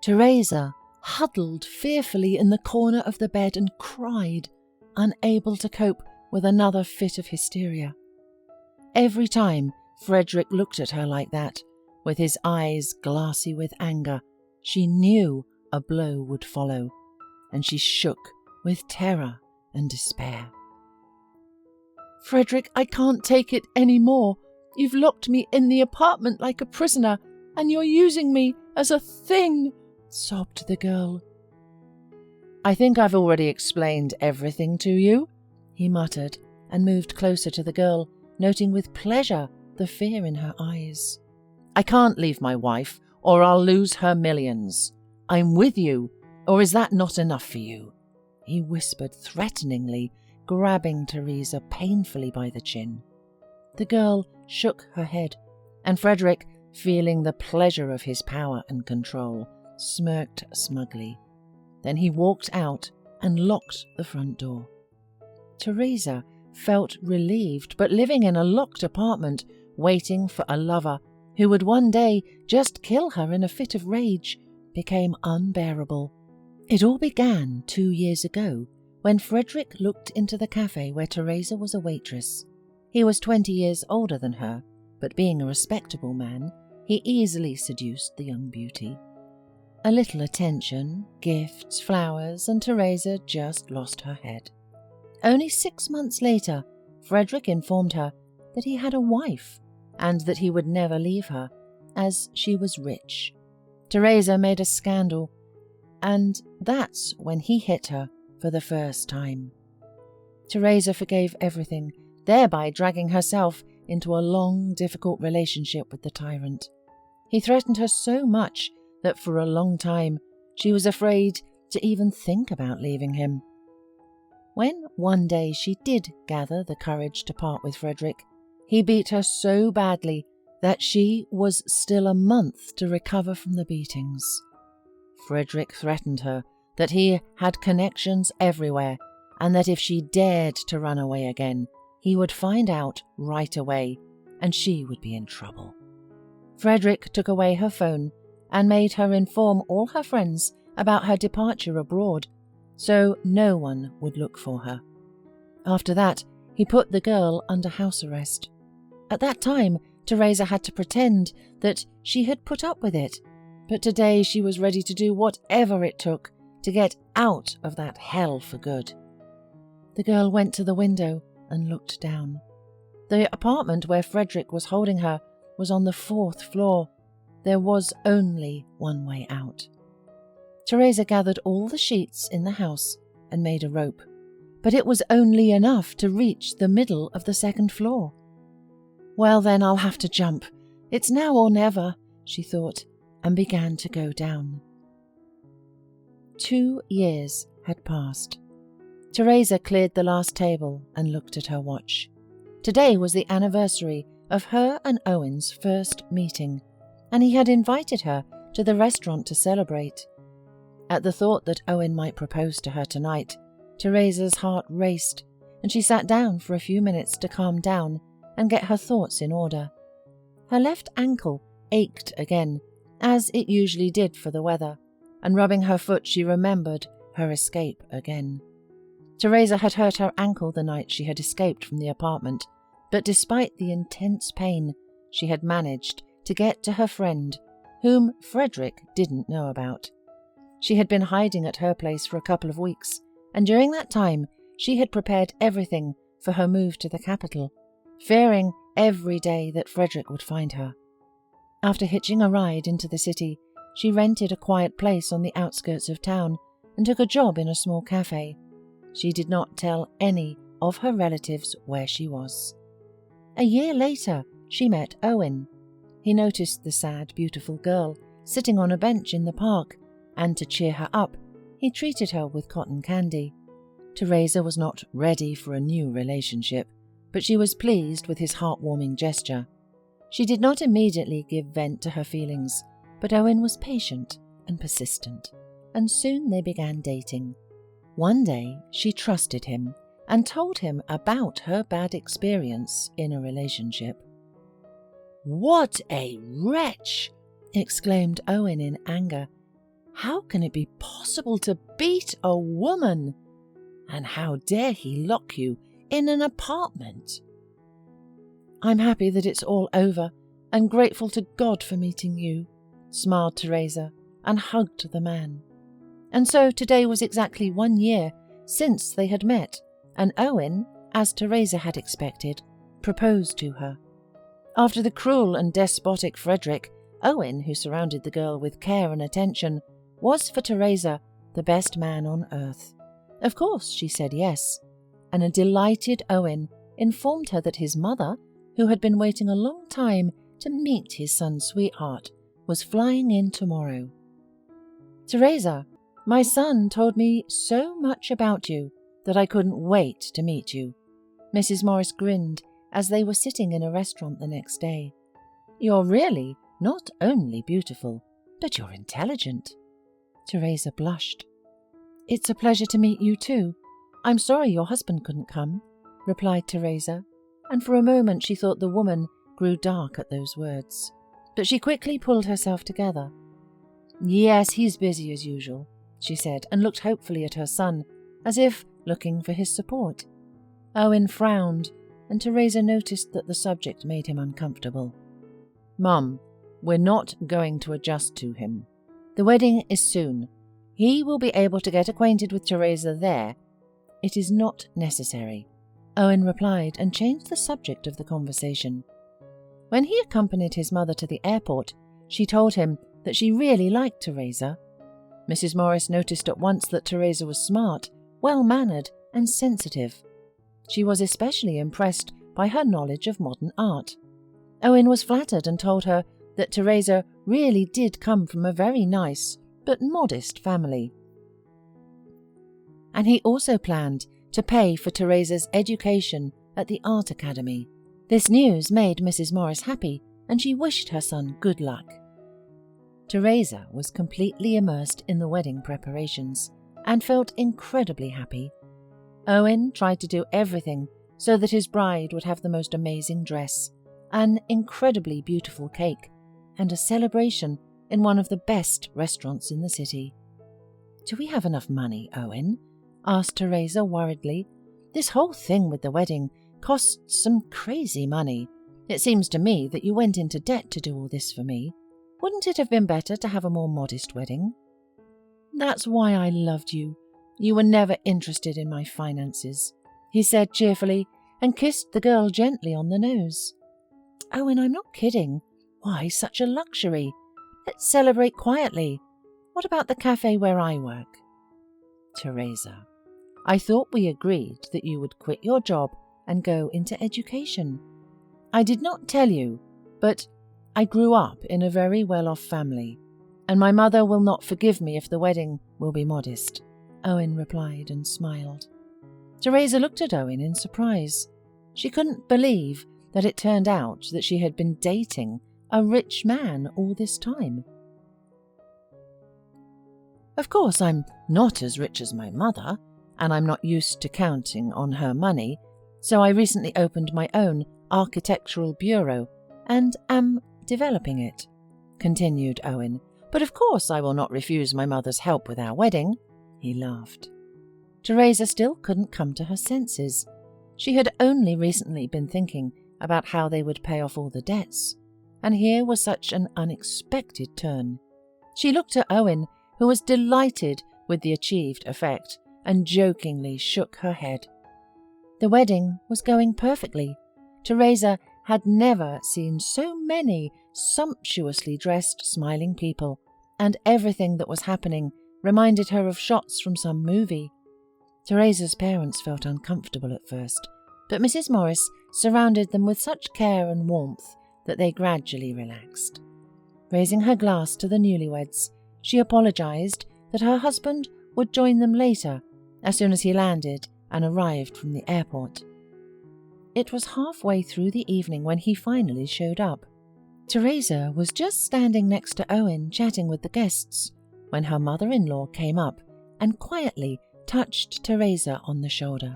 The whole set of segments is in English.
Teresa huddled fearfully in the corner of the bed and cried, unable to cope with another fit of hysteria. Every time Frederick looked at her like that, with his eyes glassy with anger, she knew a blow would follow, and she shook with terror and despair. "Frederick, I can't take it any more. You've locked me in the apartment like a prisoner, and you're using me as a thing," sobbed the girl. "I think I've already explained everything to you," he muttered, and moved closer to the girl, noting with pleasure the fear in her eyes. "I can't leave my wife, or I'll lose her millions. I'm with you, or is that not enough for you?" he whispered threateningly, grabbing Teresa painfully by the chin. The girl shook her head, and Frederick, feeling the pleasure of his power and control, smirked smugly. Then he walked out and locked the front door. Teresa felt relieved, but living in a locked apartment, waiting for a lover who would one day just kill her in a fit of rage, became unbearable. It all began 2 years ago, when Frederick looked into the cafe where Teresa was a waitress. He was 20 years older than her, but being a respectable man, he easily seduced the young beauty. A little attention, gifts, flowers, and Teresa just lost her head. Only 6 months later, Frederick informed her that he had a wife and that he would never leave her, as she was rich. Teresa made a scandal, and that's when he hit her for the first time. Teresa forgave everything, thereby dragging herself into a long, difficult relationship with the tyrant. He threatened her so much that for a long time she was afraid to even think about leaving him. When one day she did gather the courage to part with Frederick, he beat her so badly that she was still a month to recover from the beatings. Frederick threatened her that he had connections everywhere, and that if she dared to run away again, he would find out right away, and she would be in trouble. Frederick took away her phone and made her inform all her friends about her departure abroad, so no one would look for her. After that, he put the girl under house arrest. At that time, Teresa had to pretend that she had put up with it, but today she was ready to do whatever it took to get out of that hell for good. The girl went to the window and looked down. The apartment where Frederick was holding her was on the 4th floor. There was only one way out. Teresa gathered all the sheets in the house and made a rope, but it was only enough to reach the middle of the 2nd floor. "Well then, I'll have to jump. It's now or never," she thought, and began to go down. 2 years had passed. Teresa cleared the last table and looked at her watch. Today was the anniversary of her and Owen's first meeting, and he had invited her to the restaurant to celebrate. At the thought that Owen might propose to her tonight, Teresa's heart raced, and she sat down for a few minutes to calm down and get her thoughts in order. Her left ankle ached again, as it usually did for the weather, and rubbing her foot she remembered her escape again. Teresa had hurt her ankle the night she had escaped from the apartment, but despite the intense pain, she had managed to get to her friend, whom Frederick didn't know about. She had been hiding at her place for a couple of weeks, and during that time she had prepared everything for her move to the capital, fearing every day that Frederick would find her. After hitching a ride into the city, she rented a quiet place on the outskirts of town and took a job in a small cafe. She did not tell any of her relatives where she was. A year later, she met Owen. He noticed the sad, beautiful girl sitting on a bench in the park, and to cheer her up, he treated her with cotton candy. Teresa was not ready for a new relationship, but she was pleased with his heartwarming gesture. She did not immediately give vent to her feelings, but Owen was patient and persistent, and soon they began dating. One day she trusted him and told him about her bad experience in a relationship. "What a wretch!" exclaimed Owen in anger. How can it be possible to beat a woman? And how dare he lock you in an apartment? I'm happy that it's all over and grateful to God for meeting you, smiled Teresa and hugged the man. And so today was exactly 1 year since they had met, and Owen, as Teresa had expected, proposed to her. After the cruel and despotic Frederick, Owen, who surrounded the girl with care and attention, was for Teresa the best man on earth. Of course she said yes, and a delighted Owen informed her that his mother, who had been waiting a long time to meet his son's sweetheart, was flying in tomorrow. Teresa, my son told me so much about you that I couldn't wait to meet you. Mrs. Morris grinned as they were sitting in a restaurant the next day. You're really not only beautiful, but you're intelligent. Teresa blushed. It's a pleasure to meet you too. I'm sorry your husband couldn't come, replied Teresa, and for a moment she thought the woman grew dark at those words. But she quickly pulled herself together. Yes, he's busy as usual, she said, and looked hopefully at her son, as if looking for his support. Owen frowned, and Teresa noticed that the subject made him uncomfortable. Mum, we're not going to adjust to him. The wedding is soon. He will be able to get acquainted with Teresa there. It is not necessary, Owen replied, and changed the subject of the conversation. When he accompanied his mother to the airport, she told him that she really liked Teresa. Mrs. Morris noticed at once that Teresa was smart, well-mannered, and sensitive. She was especially impressed by her knowledge of modern art. Owen was flattered and told her that Teresa really did come from a very nice but modest family. And he also planned to pay for Teresa's education at the art academy. This news made Mrs. Morris happy, and she wished her son good luck. Teresa was completely immersed in the wedding preparations and felt incredibly happy. Owen tried to do everything so that his bride would have the most amazing dress, an incredibly beautiful cake, and a celebration in one of the best restaurants in the city. Do we have enough money, Owen? Asked Teresa worriedly. This whole thing with the wedding costs some crazy money. It seems to me that you went into debt to do all this for me. Wouldn't it have been better to have a more modest wedding? That's why I loved you. You were never interested in my finances, he said cheerfully, and kissed the girl gently on the nose. Owen, I'm not kidding. Why such a luxury? Let's celebrate quietly. What about the cafe where I work? Teresa, I thought we agreed that you would quit your job and go into education. I did not tell you, but I grew up in a very well-off family, and my mother will not forgive me if the wedding will be modest, Owen replied and smiled. Teresa looked at Owen in surprise. She couldn't believe that it turned out that she had been dating a rich man all this time. Of course, I'm not as rich as my mother, and I'm not used to counting on her money, so I recently opened my own architectural bureau and am developing it, continued Owen. But of course I will not refuse my mother's help with our wedding, he laughed. Teresa still couldn't come to her senses. She had only recently been thinking about how they would pay off all the debts, and here was such an unexpected turn. She looked at Owen, who was delighted with the achieved effect, and jokingly shook her head. The wedding was going perfectly. Teresa had never seen so many sumptuously dressed, smiling people, and everything that was happening reminded her of shots from some movie. Teresa's parents felt uncomfortable at first, but Mrs. Morris surrounded them with such care and warmth that they gradually relaxed. Raising her glass to the newlyweds, she apologized that her husband would join them later, as soon as he landed and arrived from the airport. It was halfway through the evening when he finally showed up. Teresa was just standing next to Owen chatting with the guests when her mother-in-law came up and quietly touched Teresa on the shoulder.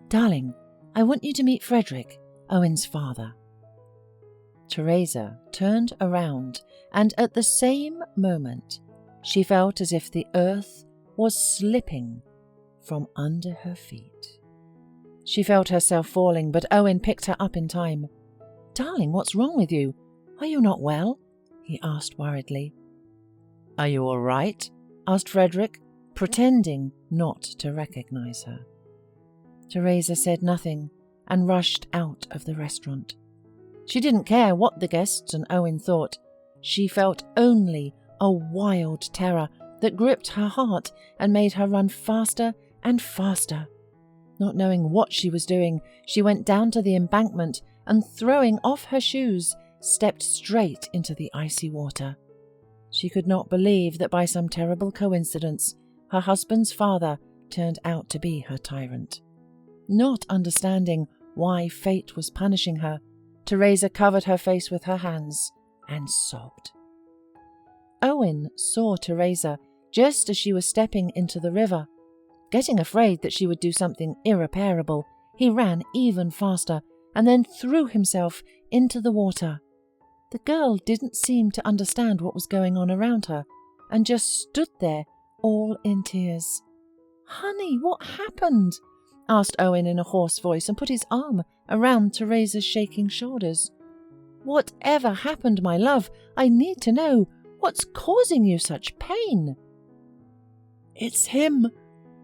Darling, I want you to meet Frederick, Owen's father. Teresa turned around, and at the same moment, She felt as if the earth was slipping from under her feet. She felt herself falling, but Owen picked her up in time. "Darling, what's wrong with you? Are you not well?" he asked worriedly. "Are you all right?" asked Frederick, pretending not to recognize her. Teresa said nothing and rushed out of the restaurant. She didn't care what the guests and Owen thought. She felt only a wild terror that gripped her heart and made her run faster and faster. Not knowing what she was doing, she went down to the embankment and, throwing off her shoes, stepped straight into the icy water. She could not believe that by some terrible coincidence, her husband's father turned out to be her tyrant. Not understanding why fate was punishing her, Teresa covered her face with her hands and sobbed. Owen saw Teresa just as she was stepping into the river. Getting afraid that she would do something irreparable, he ran even faster and then threw himself into the water. The girl didn't seem to understand what was going on around her and just stood there, all in tears. "Honey, what happened?" asked Owen in a hoarse voice and put his arm around Teresa's shaking shoulders. "Whatever happened, my love? I need to know. What's causing you such pain?" "It's him,"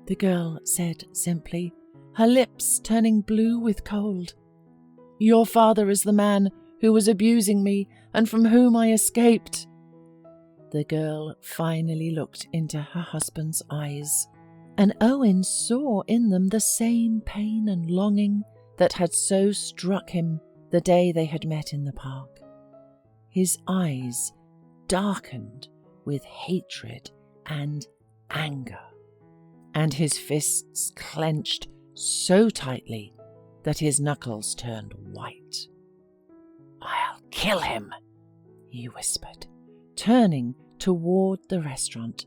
the girl said simply, her lips turning blue with cold. "Your father is the man who was abusing me and from whom I escaped." The girl finally looked into her husband's eyes, and Owen saw in them the same pain and longing that had so struck him the day they had met in the park. His eyes darkened with hatred and anger, and his fists clenched so tightly that his knuckles turned white. "I'll kill him," he whispered, turning toward the restaurant.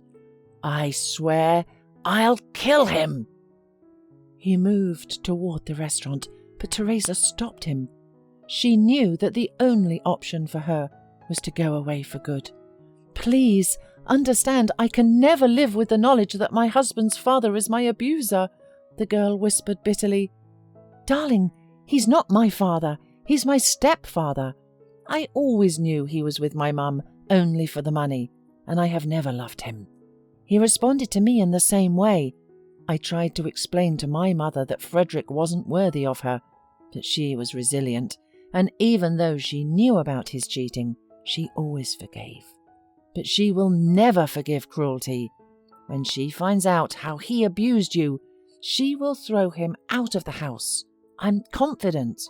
"I swear I'll kill him." He moved toward the restaurant, but Teresa stopped him. She knew that the only option for her was to go away for good. "Please, understand, I can never live with the knowledge that my husband's father is my abuser," the girl whispered bitterly. "Darling, he's not my father. He's my stepfather. I always knew he was with my mum only for the money, and I have never loved him. He responded to me in the same way. I tried to explain to my mother that Frederick wasn't worthy of her, but she was resilient, and even though she knew about his cheating, she always forgave. But she will never forgive cruelty. When she finds out how he abused you, she will throw him out of the house. I'm confident."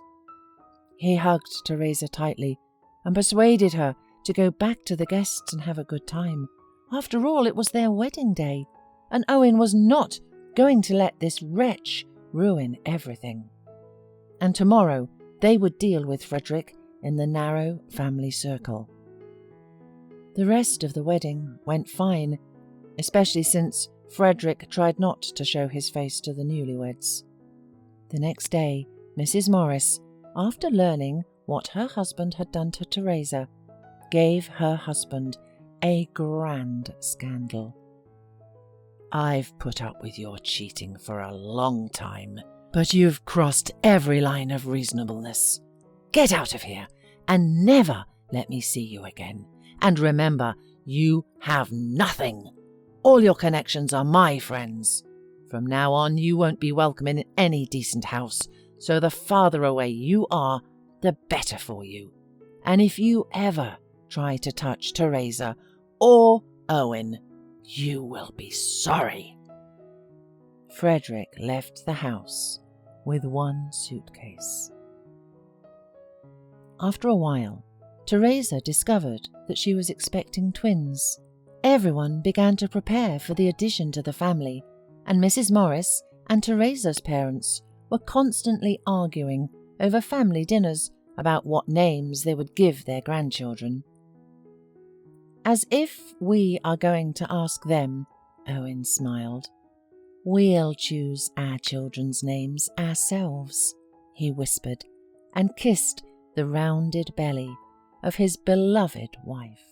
He hugged Teresa tightly and persuaded her to go back to the guests and have a good time. After all, it was their wedding day, and Owen was not going to let this wretch ruin everything. And tomorrow they would deal with Frederick in the narrow family circle. The rest of the wedding went fine, especially since Frederick tried not to show his face to the newlyweds. The next day, Mrs. Morris, after learning what her husband had done to Teresa, gave her husband a grand scandal. "I've put up with your cheating for a long time, but you've crossed every line of reasonableness. Get out of here and never let me see you again. And remember, you have nothing. All your connections are my friends. From now on, you won't be welcome in any decent house, so the farther away you are, the better for you. And if you ever try to touch Teresa or Owen, you will be sorry." Frederick left the house with one suitcase. After a while, Teresa discovered that she was expecting twins. Everyone began to prepare for the addition to the family, and Mrs. Morris and Teresa's parents were constantly arguing over family dinners about what names they would give their grandchildren. "As if we are going to ask them," Owen smiled. "We'll choose our children's names ourselves," he whispered, and kissed the rounded belly of his beloved wife.